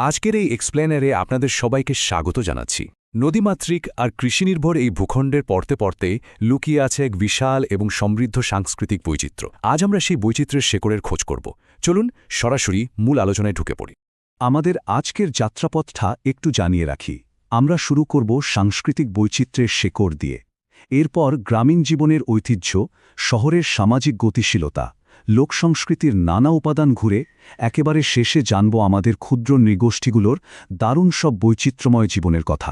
আজকের এই এক্সপ্লেনারে আপনাদের সবাইকে স্বাগত জানাচ্ছি। নদীমাতৃক আর কৃষিনির্ভর এই ভূখণ্ডের পড়তে পড়তে লুকিয়ে আছে এক বিশাল এবং সমৃদ্ধ সাংস্কৃতিক বৈচিত্র্য। আজ আমরা সেই বৈচিত্র্যের শেকড়ের খোঁজ করব। চলুন সরাসরি মূল আলোচনায় ঢুকে পড়ি। আমাদের আজকের যাত্রাপথটা একটু জানিয়ে রাখি। আমরা শুরু করব সাংস্কৃতিক বৈচিত্র্যের শেকড় দিয়ে। এরপর গ্রামীণ জীবনের ঐতিহ্য, শহরের সামাজিক গতিশীলতা, লোকসংস্কৃতির নানা উপাদান ঘুরে একেবারে শেষে জানব আমাদের ক্ষুদ্র নৃগোষ্ঠীগুলোর দারুণ সব বৈচিত্র্যময় জীবনের কথা।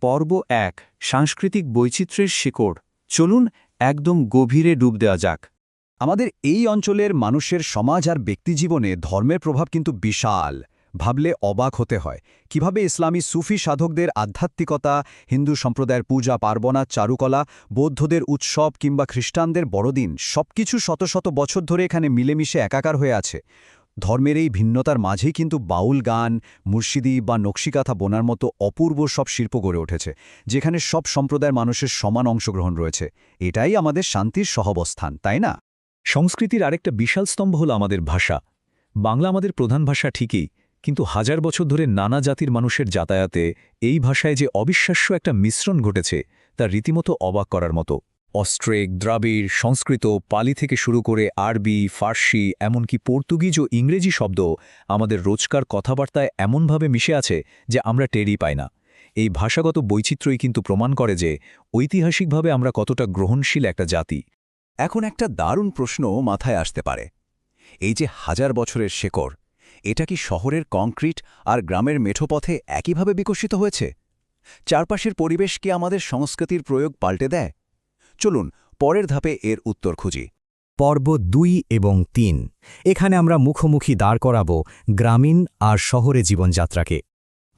পর্ব ১ সাংস্কৃতিক বৈচিত্র্যের শিকড়। চলুন একদম গভীরে ডুব দেওয়া যাক। আমাদের এই অঞ্চলের মানুষের সমাজ আর ব্যক্তিজীবনে ধর্মের প্রভাব কিন্তু বিশাল। ভাবলে অবাক হতে হয় কিভাবে ইসলামী সুফি সাধকদের আধ্যাত্মিকতা, হিন্দু সম্প্রদায়ের পূজা পার্বণা, চারুকলা, বৌদ্ধদের উৎসব কিংবা খ্রিস্টানদের বড়দিন সবকিছু শত শত বছর ধরে এখানে মিলেমিশে একাকার হয়ে আছে। ধর্মের এই ভিন্নতার মাঝেই কিন্তু বাউল গান, মুর্শিদি বা নকশিকাথা বোনার মতো অপূর্ব সব শিল্প গড়ে উঠেছে, যেখানে সব সম্প্রদায়ের মানুষের সমান অংশগ্রহণ রয়েছে। এটাই আমাদের শান্তির সহাবস্থান, তাই না? সংস্কৃতির আরেকটা বিশাল স্তম্ভ হল আমাদের ভাষা। বাংলা আমাদের প্রধান ভাষা ঠিকই, কিন্তু হাজার বছর ধরে নানা জাতির মানুষের যাতায়াতে এই ভাষায় যে অবিশ্বাস্য একটা মিশ্রণ ঘটেছে তা রীতিমতো অবাক করার মতো। অস্ট্রেক, দ্রাবিড়, সংস্কৃত, পালি থেকে শুরু করে আরবি, ফার্সি, এমনকি পর্তুগিজ ও ইংরেজি শব্দ আমাদের রোজকার কথাবার্তায় এমনভাবে মিশে আছে যে আমরা টেরই পাই না। এই ভাষাগত বৈচিত্র্যই কিন্তু প্রমাণ করে যে ঐতিহাসিকভাবে আমরা কতটা গ্রহণশীল একটা জাতি। এখন একটা দারুণ প্রশ্ন মাথায় আসতে পারে। এই যে হাজার বছরের শেকড়, এটা কি শহরের কংক্রিট আর গ্রামের মেঠোপথে একইভাবে বিকশিত হয়েছে? চারপাশের পরিবেশ কি আমাদের সংস্কৃতির প্রয়োগ পাল্টে দেয়? চলুন পরের ধাপে এর উত্তর খুঁজি। পর্ব ২ এবং ৩। এখানে আমরা মুখোমুখি দাঁড় করাব গ্রামীণ আর শহরে জীবনযাত্রাকে।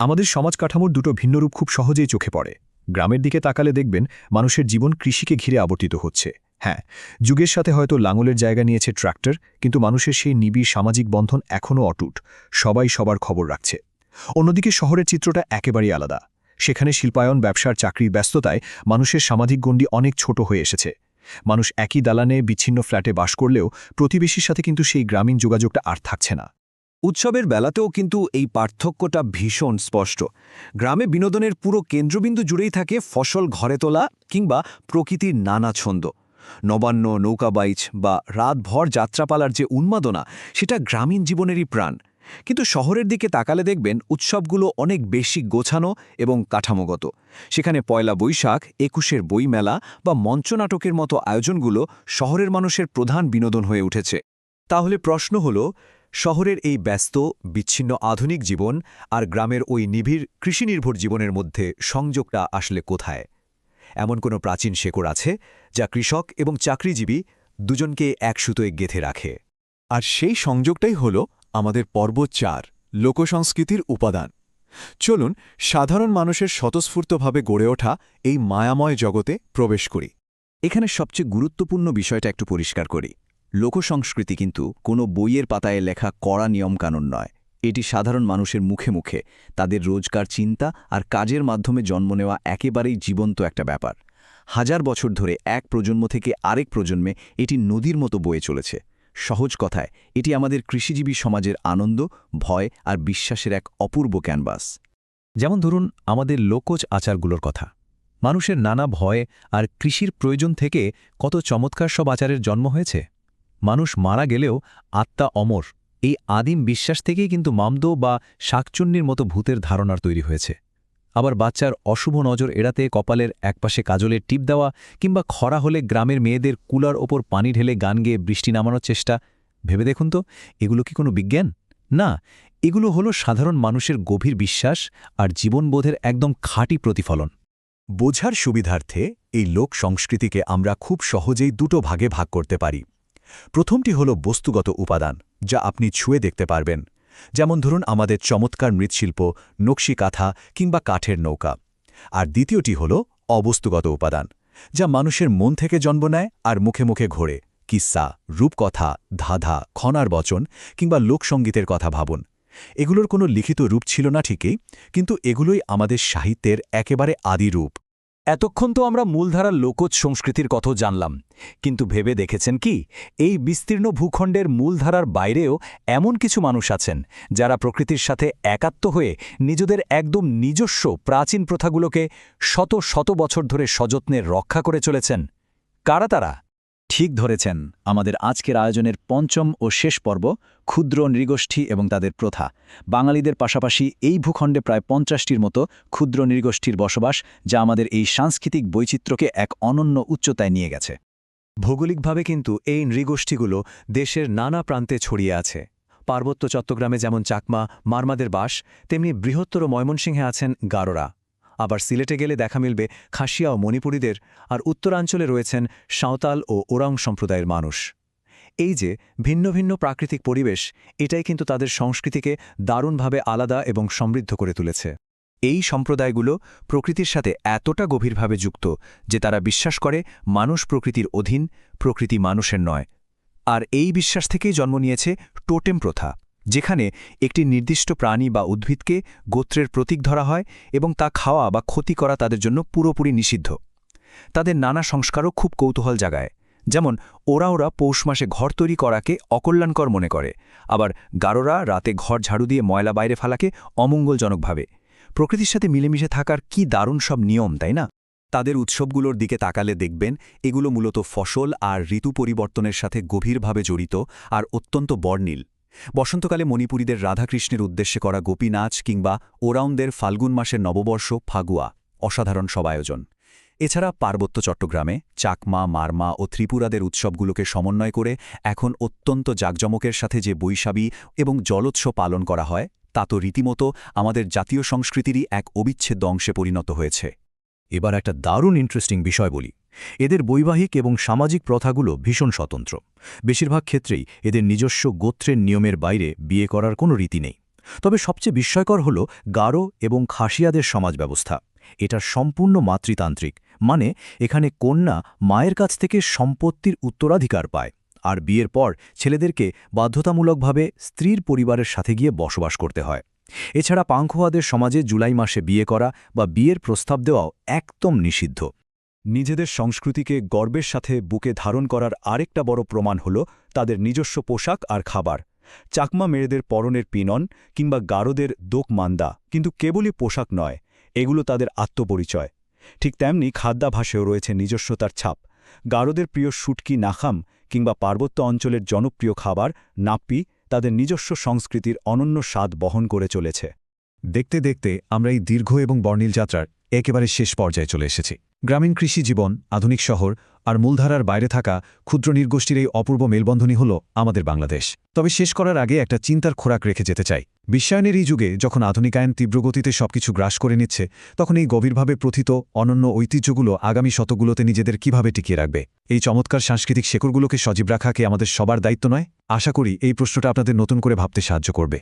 আমাদের সমাজ কাঠামোর দুটো ভিন্ন রূপ খুব সহজেই চোখে পড়ে। গ্রামের দিকে তাকালে দেখবেন মানুষের জীবন কৃষিকে ঘিরে আবর্তিত হচ্ছে। হ্যাঁ, যুগের সাথে হয়তো লাঙলের জায়গা নিয়েছে ট্রাক্টর, কিন্তু মানুষের সেই নিবিড় সামাজিক বন্ধন এখনও অটুট। সবাই সবার খবর রাখছে। অন্যদিকে শহরের চিত্রটা একেবারেই আলাদা। সেখানে শিল্পায়ন, ব্যবসার, চাকরির ব্যস্ততায় মানুষের সামাজিক গণ্ডি অনেক ছোট হয়ে এসেছে। মানুষ একই দালানে বিচ্ছিন্ন ফ্ল্যাটে বাস করলেও প্রতিবেশীর সাথে কিন্তু সেই গ্রামীণ যোগাযোগটা আর থাকছে না। উৎসবের বেলাতেও কিন্তু এই পার্থক্যটা ভীষণ স্পষ্ট। গ্রামে বিনোদনের পুরো কেন্দ্রবিন্দু জুড়েই থাকে ফসল ঘরে তোলা কিংবা প্রকৃতির নানা ছন্দ। নবান্ন, নৌকাবাইচ বা রাতভর যাত্রাপালার যে উন্মাদনা, সেটা গ্রামীণ জীবনেরই প্রাণ। কিন্তু শহরের দিকে তাকালে দেখবেন উৎসবগুলো অনেক বেশি গোছানো এবং কাঠামোগত। সেখানে পয়লা বৈশাখ, ২১-এর বইমেলা বা মঞ্চনাটকের মতো আয়োজনগুলো শহরের মানুষের প্রধান বিনোদন হয়ে উঠেছে। তাহলে প্রশ্ন হল, শহরের এই ব্যস্ত, বিচ্ছিন্ন আধুনিক জীবন আর গ্রামের ওই নিবিড় কৃষিনির্ভর জীবনের মধ্যে সংযোগটা আসলে কোথায়? এমন কোনো প্রাচীন শেকড় আছে যা কৃষক এবং চাকরিজীবী দুজনকে এক সুতোয় গেঁথে রাখে? আর সেই সংযোগটাই হল আমাদের পর্ব ৪, লোকসংস্কৃতির উপাদান। চলুন সাধারণ মানুষের স্বতঃস্ফূর্তভাবে গড়ে ওঠা এই মায়াময় জগতে প্রবেশ করি। এখানে সবচেয়ে গুরুত্বপূর্ণ বিষয়টা একটু পরিষ্কার করি। লোকসংস্কৃতি কিন্তু কোনো বইয়ের পাতায় লেখা কড়া নিয়মকানুন নয়। এটি সাধারণ মানুষের মুখে মুখে, তাদের রোজকার চিন্তা আর কাজের মাধ্যমে জন্ম নেওয়া একেবারেই জীবন্ত একটা ব্যাপার। হাজার বছর ধরে এক প্রজন্ম থেকে আরেক প্রজন্মে এটি নদীর মতো বয়ে চলেছে। সহজ কথায়, এটি আমাদের কৃষিজীবী সমাজের আনন্দ, ভয় আর বিশ্বাসের এক অপূর্ব ক্যানভাস। যেমন ধরুন আমাদের লোকজ আচারগুলোর কথা। মানুষের নানা ভয় আর কৃষির প্রয়োজন থেকে কত চমৎকার সব আচারের জন্ম হয়েছে। মানুষ মারা গেলেও আত্মা অমর, এই আদিম বিশ্বাস থেকেই কিন্তু মামদো বা শাকচুন্নির মতো ভূতের ধারণার তৈরি হয়েছে। আবার বাচ্চার অশুভ নজর এড়াতে কপালের একপাশে কাজলের টিপ দেওয়া কিংবা খরা হলে গ্রামের মেয়েদের কুলার ওপর পানি ঢেলে গান গেয়ে বৃষ্টি নামানোর চেষ্টা, ভেবে দেখুন তো, এগুলো কি কোনো বিজ্ঞান? না, এগুলো হলো সাধারণ মানুষের গভীর বিশ্বাস আর জীবনবোধের একদম খাঁটি প্রতিফলন। বোঝার সুবিধার্থে এই লোক সংস্কৃতিকে আমরা খুব সহজেই দুটো ভাগে ভাগ করতে পারি। প্রথমটি হল বস্তুগত উপাদান, যা আপনি ছুঁয়ে দেখতে পারবেন। যেমন ধরুন আমাদের চমৎকার মৃৎশিল্প, নকশি কাঁথা কিংবা কাঠের নৌকা। আর দ্বিতীয়টি হল অবস্তুগত উপাদান, যা মানুষের মন থেকে জন্ম নেয় আর মুখে মুখে ঘোরে। কিস্সা, রূপকথা, ধাঁধা, খনার বচন কিংবা লোকসঙ্গীতের কথা ভাবুন। এগুলোর কোনো লিখিত রূপ ছিল না ঠিকই, কিন্তু এগুলোই আমাদের সাহিত্যের একেবারে আদি রূপ। এতক্ষণ তো আমরা মূলধারার লোকজ সংস্কৃতির কথাও জানলাম, কিন্তু ভেবে দেখেছেন কি এই বিস্তীর্ণ ভূখণ্ডের মূলধারার বাইরেও এমন কিছু মানুষ আছেন যারা প্রকৃতির সাথে একাত্ম হয়ে নিজেদের একদম নিজস্ব প্রাচীন প্রথাগুলোকে শত শত বছর ধরে সযত্নে রক্ষা করে চলেছেন? কারা তারা? ঠিক ধরেছেন, আমাদের আজকের আয়োজনের পঞ্চম ও শেষ পর্ব ক্ষুদ্র নৃগোষ্ঠী এবং তাদের প্রথা। বাঙালিদের পাশাপাশি এই ভূখণ্ডে প্রায় 50টির মতো ক্ষুদ্র নৃগোষ্ঠীর বসবাস, যা আমাদের এই সাংস্কৃতিক বৈচিত্র্যকে এক অনন্য উচ্চতায় নিয়ে গেছে। ভৌগোলিকভাবে কিন্তু এই নৃগোষ্ঠীগুলো দেশের নানা প্রান্তে ছড়িয়ে আছে। পার্বত্য চট্টগ্রামে যেমন চাকমা মারমাদের বাস, তেমনি বৃহত্তর ময়মনসিংহে আছেন গারোরা। আবার সিলেটে গেলে দেখা মিলবে খাসিয়া ও মণিপুরীদের, আর উত্তরাঞ্চলে রয়েছেন সাঁওতাল ও ওরাং সম্প্রদায়ের মানুষ। এই যে ভিন্ন ভিন্ন প্রাকৃতিক পরিবেশ, এটাই কিন্তু তাদের সংস্কৃতিকে দারুণভাবে আলাদা এবং সমৃদ্ধ করে তুলেছে। এই সম্প্রদায়গুলো প্রকৃতির সাথে এতটা গভীরভাবে যুক্ত যে তারা বিশ্বাস করে মানুষ প্রকৃতির অধীন, প্রকৃতি মানুষের নয়। আর এই বিশ্বাস থেকেই জন্ম নিয়েছে টোটেম প্রথা, যেখানে একটি নির্দিষ্ট প্রাণী বা উদ্ভিদকে গোত্রের প্রতীক ধরা হয় এবং তা খাওয়া বা ক্ষতি করা তাদের জন্য পুরোপুরি নিষিদ্ধ। তাদের নানা সংস্কারও খুব কৌতূহল জাগায়। যেমন ওরা পৌষ মাসে ঘর তৈরি করাকে অকল্যাণকর মনে করে, আবার গারোরা রাতে ঘর ঝাড়ু দিয়ে ময়লা বাইরে ফেলাকে অমঙ্গলজনক ভাবে। প্রকৃতির সাথে মিলেমিশে থাকার কি দারুণ সব নিয়ম, তাই না? তাদের উৎসবগুলোর দিকে তাকালে দেখবেন এগুলো মূলত ফসল আর ঋতু পরিবর্তনের সাথে গভীরভাবে জড়িত আর অত্যন্ত বর্ণিল। বসন্তকালে মণিপুরীদের রাধাকৃষ্ণের উদ্দেশ্যে করা গোপী নাচ কিংবা ওরাউনদের ফাল্গুন মাসের নববর্ষ ফাগুয়া অসাধারণ সব আয়োজন। এছাড়া পার্বত্য চট্টগ্রামে চাকমা, মারমা ও ত্রিপুরাদের উৎসবগুলোকে সমন্বয় করে এখন অত্যন্ত জাঁকজমকের সাথে যে বৈশাখী এবং জলোৎসব পালন করা হয়, তা তো রীতিমতো আমাদের জাতীয় সংস্কৃতিরই এক অবিচ্ছেদ্য অংশে পরিণত হয়েছে। এবার একটা দারুণ ইন্টারেস্টিং বিষয় বলি। এদের বৈবাহিক এবং সামাজিক প্রথাগুলো ভীষণ স্বতন্ত্র। বেশিরভাগ ক্ষেত্রেই এদের নিজস্ব গোত্রের নিয়মের বাইরে বিয়ে করার কোনো রীতি নেই। তবে সবচেয়ে বিস্ময়কর হল গারো এবং খাসিয়াদের সমাজ ব্যবস্থা। এটা সম্পূর্ণ মাতৃতান্ত্রিক, মানে এখানে কন্যা মায়ের কাছ থেকে সম্পত্তির উত্তরাধিকার পায়, আর বিয়ের পর ছেলেদেরকে বাধ্যতামূলকভাবে স্ত্রীর পরিবারের সাথে গিয়ে বসবাস করতে হয়। এছাড়া পাংখোয়াদের সমাজে জুলাই মাসে বিয়ে করা বা বিয়ের প্রস্তাব দেওয়াও একদম নিষিদ্ধ। নিজেদের সংস্কৃতিকে গর্বের সাথে বুকে ধারণ করার আরেকটা বড় প্রমাণ হল তাদের নিজস্ব পোশাক আর খাবার। চাকমা মেয়েদের পরনের পিনন কিংবা গারোদের দোক মান্দা কিন্তু কেবলই পোশাক নয়, এগুলো তাদের আত্মপরিচয়। ঠিক তেমনি খাদ্যাভাসেও রয়েছে নিজস্বতার ছাপ। গারোদের প্রিয় শুটকি নাখাম কিংবা পার্বত্য অঞ্চলের জনপ্রিয় খাবার নাপ্পি তাদের নিজস্ব সংস্কৃতির অনন্য স্বাদ বহন করে চলেছে। দেখতে দেখতে আমরা এই দীর্ঘ এবং বর্ণিল যাত্রার একেবারে শেষ পর্যায়ে চলে এসেছি। গ্রামীণ কৃষি জীবন, আধুনিক শহর আর মূলধারার বাইরে থাকা ক্ষুদ্র নৃগোষ্ঠীর এই অপূর্ব মেলবন্ধনই হল আমাদের বাংলাদেশ। তবে শেষ করার আগে একটা চিন্তার খোরাক রেখে যেতে চাই। বিশ্বায়নের এই যুগে যখন আধুনিকায়ন তীব্রগতিতে সবকিছু গ্রাস করে নিচ্ছে, তখন এই গভীরভাবে প্রথিত অনন্য ঐতিহ্যগুলো আগামী শতকগুলোতে নিজেদের কিভাবে টিকিয়ে রাখবে? এই চমৎকার সাংস্কৃতিক শেকড়গুলোকে সজীব রাখা কি আমাদের সবার দায়িত্ব নয়? আশা করি এই প্রশ্নটা আপনাদের নতুন করে ভাবতে সাহায্য করবে।